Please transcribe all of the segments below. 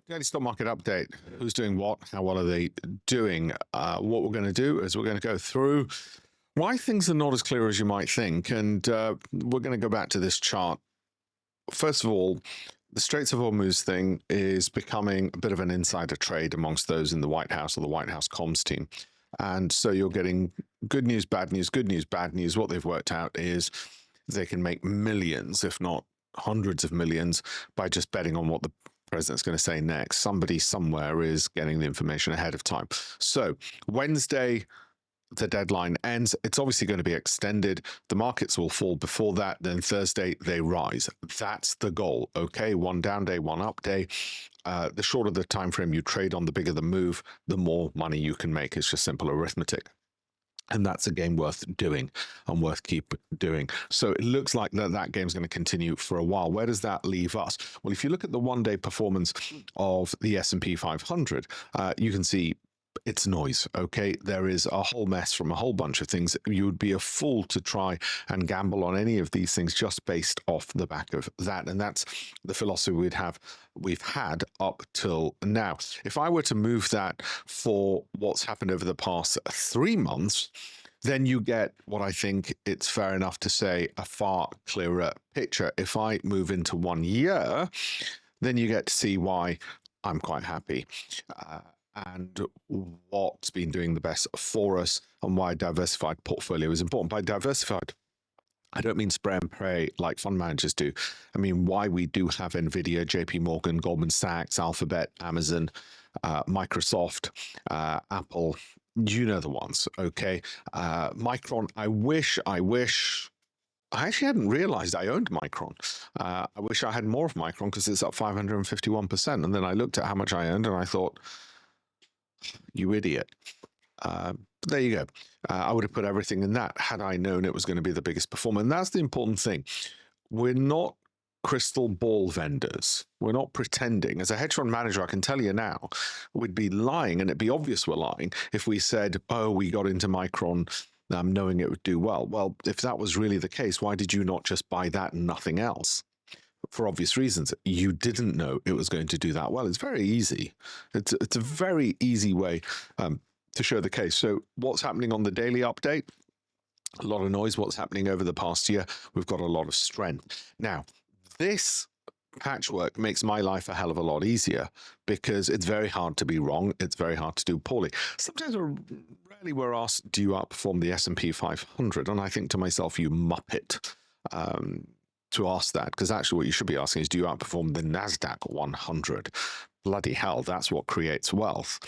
Daily stock market update. Who's doing what? How well are they doing? What we're going to do is we're going to go through why things are not as clear as you might think. And we're going to go back to this chart. First of all, the Straits of Hormuz thing is becoming a bit of an insider trade amongst those in the White House or the White House comms team. And so you're getting good news, bad news, good news, bad news. What they've worked out is they can make millions, if not hundreds of millions, by just betting on what the president's going to say next. Somebody somewhere is getting the information ahead of time. So Wednesday, the deadline ends. It's obviously going to be extended. The markets will fall before that. Then Thursday, they rise. That's the goal. Okay, one down day, one up day. The shorter the time frame you trade on, the bigger the move, the more money you can make. It's just simple arithmetic. And that's a game worth doing and worth keep doing. So it looks like that game's going to continue for a while. Where does that leave us? Well, if you look at the one-day performance of the S&P 500, you can see it's noise, okay? There is a whole mess from a whole bunch of things. You would be a fool to try and gamble on any of these things just based off the back of that. And that's the philosophy we've had up till now. If I were to move that for what's happened over the past 3 months, then you get what I think it's fair enough to say a far clearer picture. If I move into 1 year, then you get to see why I'm quite happy. And what's been doing the best for us and why a diversified portfolio is important. By diversified, I don't mean spray and pray like fund managers do. I mean why we do have NVIDIA, JP Morgan, Goldman Sachs, Alphabet, Amazon, Microsoft, Apple, you know the ones, okay? Micron, I wish I actually hadn't realized I owned Micron. I wish I had more of Micron because it's up 551%. And then I looked at how much I owned and I thought, you idiot. But there you go. I would have put everything in that had I known it was going to be the biggest performer. And that's the important thing. We're not crystal ball vendors. We're not pretending. As a hedge fund manager, I can tell you now, we'd be lying, and it'd be obvious we're lying if we said, oh, we got into Micron knowing it would do well. Well, if that was really the case, why did you not just buy that and nothing else? For obvious reasons, you didn't know it was going to do that well. It's very easy. It's a very easy way to show the case. So what's happening on the daily update? A lot of noise. What's happening over the past year? We've got a lot of strength. Now, this patchwork makes my life a hell of a lot easier because it's very hard to be wrong. It's very hard to do poorly. Sometimes rarely we're asked, do you outperform the S&P 500? And I think to myself, you muppet. To ask that, because actually what you should be asking is, do you outperform the NASDAQ 100? Bloody hell, that's what creates wealth.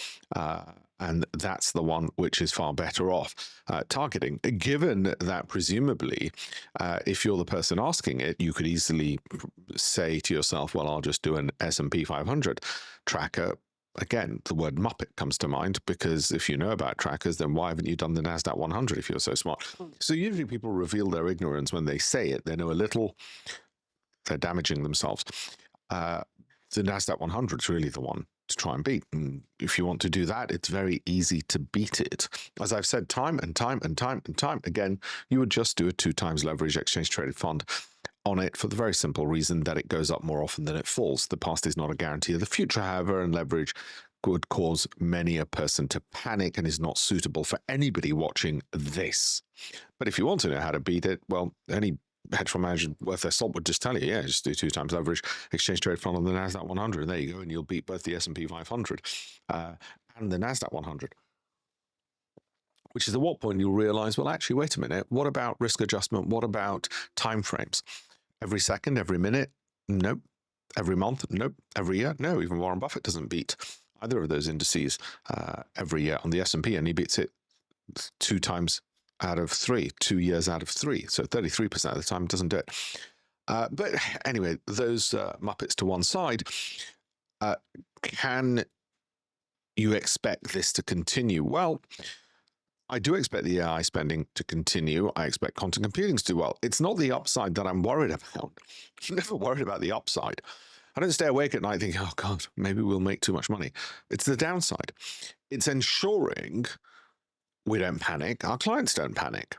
And that's the one which is far better off targeting. Given that presumably, if you're the person asking it, you could easily say to yourself, well, I'll just do an S&P 500 tracker. Again, the word Muppet comes to mind because if you know about trackers, then why haven't you done the NASDAQ 100 if you're so smart? So usually people reveal their ignorance when they say it. They know a little, they're damaging themselves. The NASDAQ 100 is really the one to try and beat. And if you want to do that, it's very easy to beat it. As I've said time and time again, you would just do a 2 times leverage exchange traded fund on it for the very simple reason that it goes up more often than it falls. The past is not a guarantee of the future, however, and leverage would cause many a person to panic and is not suitable for anybody watching this. But if you want to know how to beat it, well, any hedge fund manager worth their salt would just tell you, yeah, just do 2 times leverage exchange traded fund on the NASDAQ 100, and there you go, and you'll beat both the S&P 500 and the NASDAQ 100. Which is at what point you'll realize, well, actually, wait a minute, what about risk adjustment? What about timeframes? Every second, every minute? Nope. Every month? Nope. Every year? No. Even Warren Buffett doesn't beat either of those indices every year on the S&P, and he beats it 2 times out of 3, 2 years out of 3. So 33% of the time doesn't do it. But anyway, those Muppets to one side, can you expect this to continue? Well, I do expect the AI spending to continue. I expect quantum computing to do well. It's not the upside that I'm worried about. I'm never worried about the upside. I don't stay awake at night thinking, oh God, maybe we'll make too much money. It's the downside. It's ensuring we don't panic, our clients don't panic.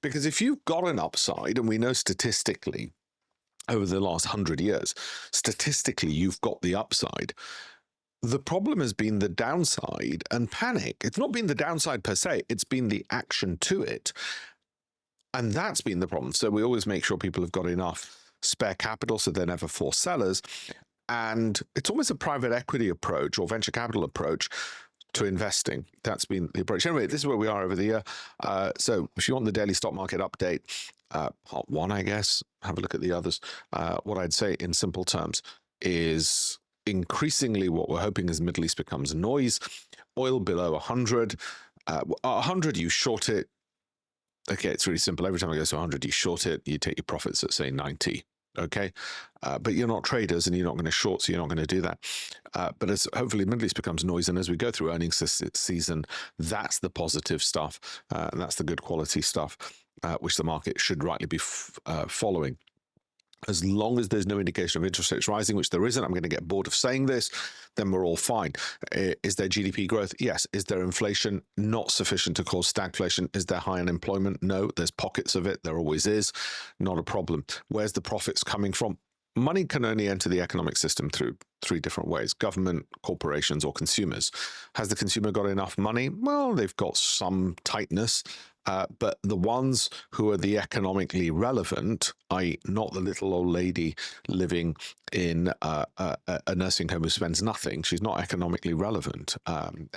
Because if you've got an upside, and we know statistically over the last 100 years. Statistically, you've got the upside. The problem has been the downside and panic. It's not been the downside per se, it's been the action to it. And that's been the problem. So we always make sure people have got enough spare capital so they're never forced sellers. And it's almost a private equity approach or venture capital approach to investing. That's been the approach. Anyway, this is where we are over the year. So if you want the daily stock market update, part one, I guess, have a look at the others. What I'd say in simple terms is increasingly what we're hoping is Middle East becomes noise. Oil below 100. 100, you short it. Okay, it's really simple. Every time it goes to 100, you short it. You take your profits at, say, 90. Okay, but you're not traders and you're not going to short, so you're not going to do that. But as hopefully Middle East becomes noise, and as we go through earnings this season, that's the positive stuff, and that's the good quality stuff, which the market should rightly be following. As long as there's no indication of interest rates rising, which there isn't, I'm going to get bored of saying this, then we're all fine. Is there GDP growth? Yes. Is there inflation? Not sufficient to cause stagflation. Is there high unemployment? No. There's pockets of it. There always is. Not a problem. Where's the profits coming from? Money can only enter the economic system through three different ways: government, corporations, or consumers. Has the consumer got enough money? Well, they've got some tightness. But the ones who are the economically relevant, i.e. not the little old lady living in a nursing home who spends nothing, she's not economically relevant,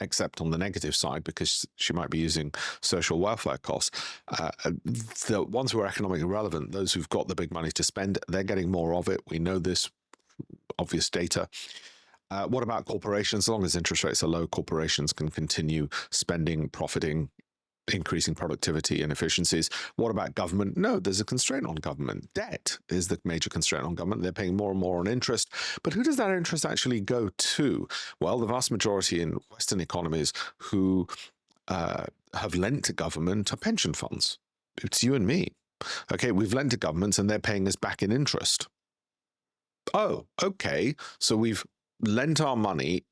except on the negative side because she might be using social welfare costs. The ones who are economically relevant, those who've got the big money to spend, they're getting more of it. We know this, obvious data. What about corporations? As long as interest rates are low, corporations can continue spending, profiting, increasing productivity and efficiencies. What about government? No, there's a constraint on government. Debt is the major constraint on government. They're paying more and more on interest. But who does that interest actually go to? Well, the vast majority in Western economies who have lent to government are pension funds. It's you and me. Okay, we've lent to governments and they're paying us back in interest. Oh, okay. So we've lent our money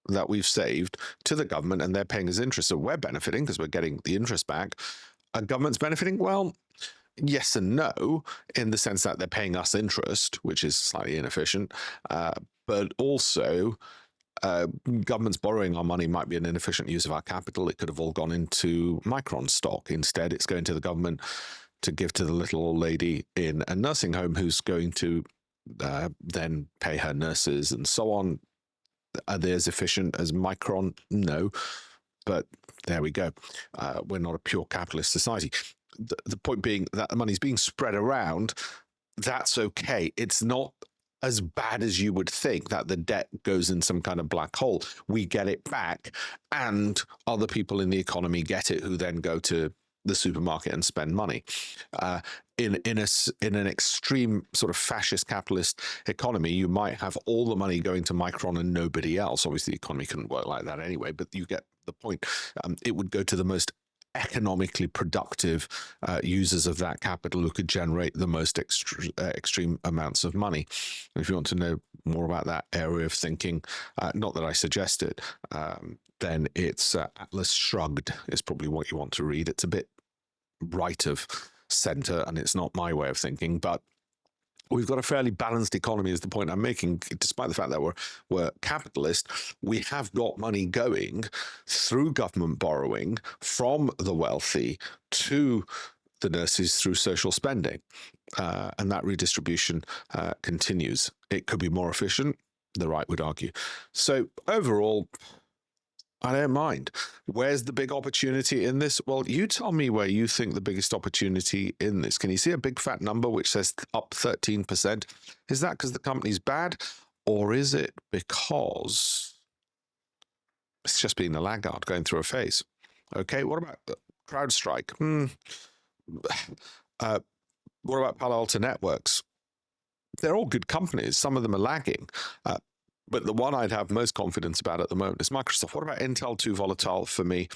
that we've saved to the government and they're paying us interest. So we're benefiting because we're getting the interest back. Are governments benefiting? Well, yes and no, in the sense that they're paying us interest, which is slightly inefficient. But also, governments borrowing our money might be an inefficient use of our capital. It could have all gone into Micron stock. Instead, it's going to the government to give to the little old lady in a nursing home who's going to then pay her nurses and so on. Are they as efficient as Micron? No, but there we go. We're not a pure capitalist society. The point being that the money's being spread around. That's okay. It's not as bad as you would think that the debt goes in some kind of black hole. We get it back, and other people in the economy get it, who then go to the supermarket and spend money. In an extreme sort of fascist capitalist economy, you might have all the money going to Micron and nobody else. Obviously, the economy couldn't work like that anyway, but you get the point. It would go to the most economically productive users of that capital who could generate the most extreme amounts of money. And if you want to know more about that area of thinking, not that I suggest it, then it's Atlas Shrugged is probably what you want to read. It's a bit right of center, and it's not my way of thinking, but we've got a fairly balanced economy is the point I'm making. Despite the fact that we're capitalist, we have got money going through government borrowing from the wealthy to the nurses through social spending, and that redistribution continues. It could be more efficient, the right would argue. So overall, I don't mind. Where's the big opportunity in this? Well, you tell me where you think the biggest opportunity in this. Can you see a big fat number which says up 13%? Is that because the company's bad, or is it because it's just being a laggard going through a phase? Okay, what about CrowdStrike? What about Palo Alto Networks? They're all good companies. Some of them are lagging. But the one I'd have most confidence about at the moment is Microsoft. What about Intel? Too volatile for me.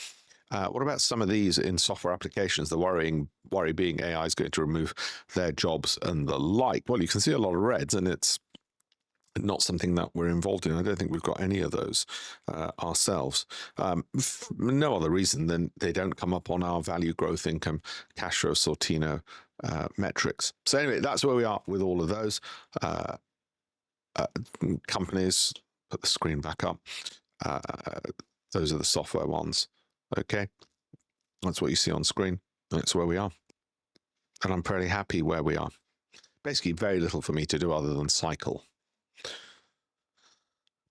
What about some of these in software applications? The worry being AI is going to remove their jobs and the like. Well, you can see a lot of reds, and it's not something that we're involved in. I don't think we've got any of those ourselves. No other reason than they don't come up on our value growth income, cash flow, Sortino, metrics. So anyway, that's where we are with all of those companies. Put the screen back up. Those are the software ones. Okay, that's what you see on screen. That's where we are, and I'm pretty happy where we are. Basically, very little for me to do other than cycle.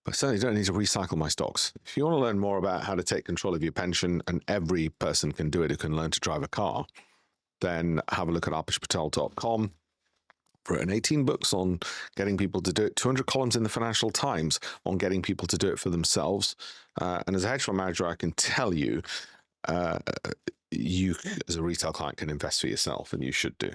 But I certainly don't need to recycle my stocks. If you want to learn more about how to take control of your pension, and every person can do it who can learn to drive a car, then have a look at alpeshpatel.com. I've written 18 books on getting people to do it, 200 columns in the Financial Times on getting people to do it for themselves. And as a hedge fund manager, I can tell you, you as a retail client can invest for yourself, and you should do.